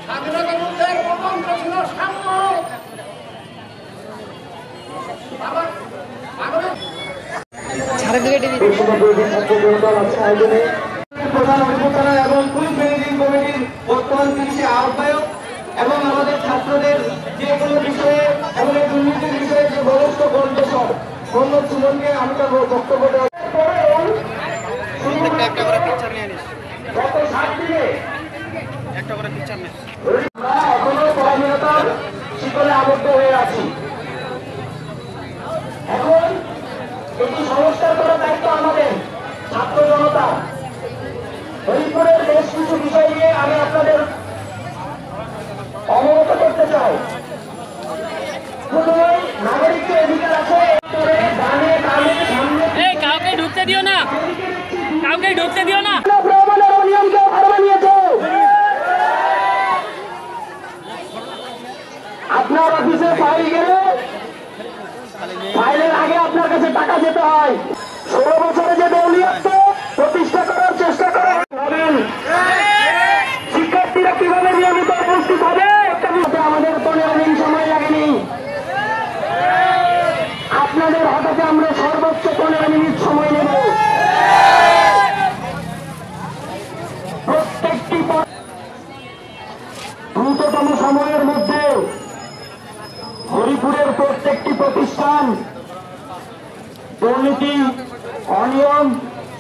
স্বাধীনতা যুদ্ধের প্রবন্ধ ছিল সাম্য। প্রধান অভিভাবক এবং কুইজ ম্যানেজিং কমিটির বর্তমান কৃষি আহ্বায়ক এবং আমাদের ছাত্রদের যে কোনো বিষয়ে এবং এই দুর্নীতির বিষয়ে যে বলিষ্ঠ কণ্ঠস্বর মোহাম্মদ সুমনকে আমি তার বক্তব্য দেওয়ার গত 7 দিনে আমরা এখনো পরাধীনতার শিকলে আবদ্ধ হয়ে আছি। এখন এটি সংস্কার করার দায়িত্ব আমাদের ছাত্র জনতা। হরিপুরের বেশ কিছু বিষয় নিয়ে আমি আপনাদের অবগত করতে চাই। প্রথমেই নাগরিকদের অধিকার আছে ডানে বামে সামনে। কাউকে ঢুকতে দিও না, কাউকে ঢুকতে দিও না। ভ্রমণের নিয়মকে ভাড়া নিয়েছে। আপনার অফিসে ফাইল গেলে ফাইলের আগে আপনার কাছে টাকা যেতে হয়। 16 বছরে যে দৌলিয়াত্ব প্রতিষ্ঠা করার চেষ্টা করেন শিক্ষার্থীরা কিভাবে নিয়মিত উপস্থিত হবে আমাদের 15 দিন সময় লাগেনি। আপনাদের হঠাৎ আমরা সর্বোচ্চ 15 মিনিট সময় নেব। প্রত্যেকটি দ্রুততম সময়ের মধ্যে হরিপুরের প্রত্যেকটি প্রতিষ্ঠান দুর্নীতি, অনিয়ম,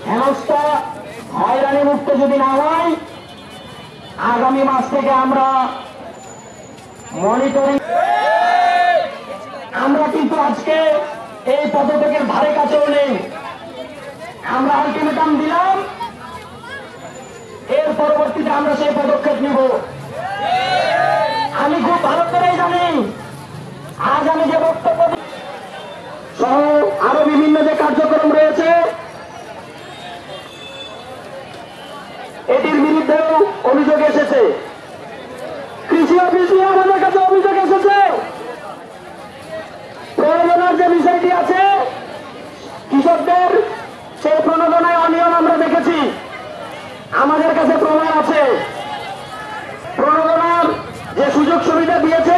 হেনস্থা, হয়রানি মুক্ত যদি না হয়, আগামী মাস থেকে আমরা মনিটরিং। আমরা কিন্তু আজকে এই পদত্যাগের ধারে কাছেও নেই। আমরা আলটিমেটাম দিলাম, এর পরবর্তীতে আমরা সেই পদক্ষেপ নিব। আমি খুব ভালো করেই জানি আজ আমি যে বক্তব্য সহ আরো বিভিন্ন যে কার্যক্রম রয়েছে এটির বিরুদ্ধেও অভিযোগ এসেছে। কৃষি অফিসে আমাদের কাছে অভিযোগ এসেছে। প্রণোদনার যে বিষয়টি আছে, কৃষকদের সেই প্রণোদনায় অনিয়ম আমরা দেখেছি, আমাদের কাছে প্রমাণ আছে। প্রণোদনার যে সুযোগ সুবিধা দিয়েছে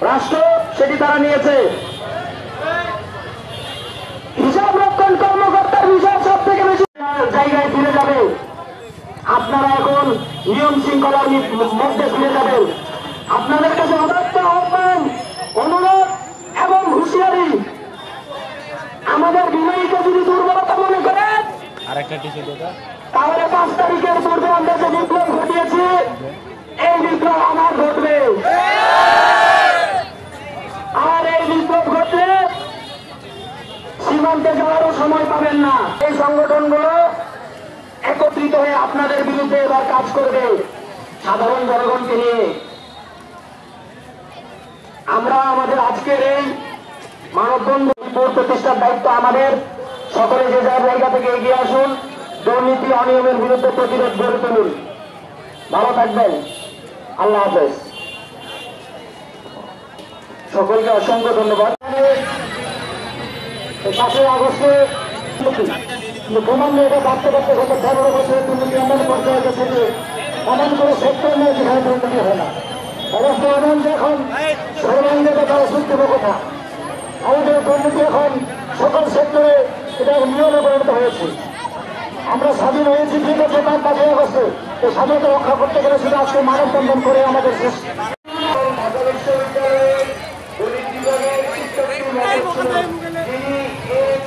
রাষ্ট্র, সেটি তারা নিয়েছে। হিসাব রক্ষণ কর্মকর্তার হিসাব সব থেকে বেশি জায়গায় ফিরে যাবে। আপনারা এখন নিয়ম শৃঙ্খলার মধ্যে ফিরে যাবেন। আপনাদের কাছে উদাত্ত আহ্বান, অনুরোধ এবং হুঁশিয়ারি, আমাদের বিনয়ীকে যদি দুর্বলতা মনে করেন তাহলে 5 তারিখের পূর্বে আমরা যে বিপ্লব ঘটিয়েছি, এই বিপ্লব আমার ঘটবে। আর এই বিপ্লব ঘটলে সীমান্তে যাওয়ারও সময় পাবেন না। এই সংগঠনগুলো একত্রিত হয়ে আপনাদের বিরুদ্ধে এবার কাজ করবে সাধারণ জনগণকে নিয়ে। আমরা আমাদের আজকের এই মানববন্ধন প্রতিষ্ঠার দায়িত্ব আমাদের। সকলে যে যার জায়গা থেকে এগিয়ে আসুন, দুর্নীতি অনিয়মের বিরুদ্ধে প্রতিরোধ গড়ে তুলুন। ভালো থাকবেন। আল্লাহ হাফেজ। সকলকে অসংখ্য ধন্যবাদ। 5 আগস্টে ক্রমান্বয়ে এটা বাড়তে বাড়তে গত 15 বছরের দুর্নীতি এমন পর্যায়ে গেছে যে এমন কোনো সেক্টর নেই যেখানে দুর্নীতি হয় না। অবস্থা এমন যে এখন সর্বাঙ্গে দেখা অসুস্থ কথা। আমাদের দুর্নীতি এখন সকল সেক্টরে এটা নিয়মে পরিণত হয়েছে। আমরা স্বাধীন হয়েছি ঠিক আছে, তার 5 আগস্টে এই স্বাধীনতা রক্ষা করতে গেলে শুধু আজকে মানববন্ধন করে আমাদের শেষ।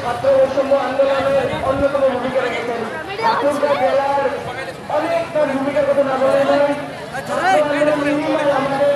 ছাত্র বৈষম্য আন্দোলনের অন্যতম ভূমিকা রেখেছেন। জেলার অনেকটা ভূমিকার কথা না বলে আমাদের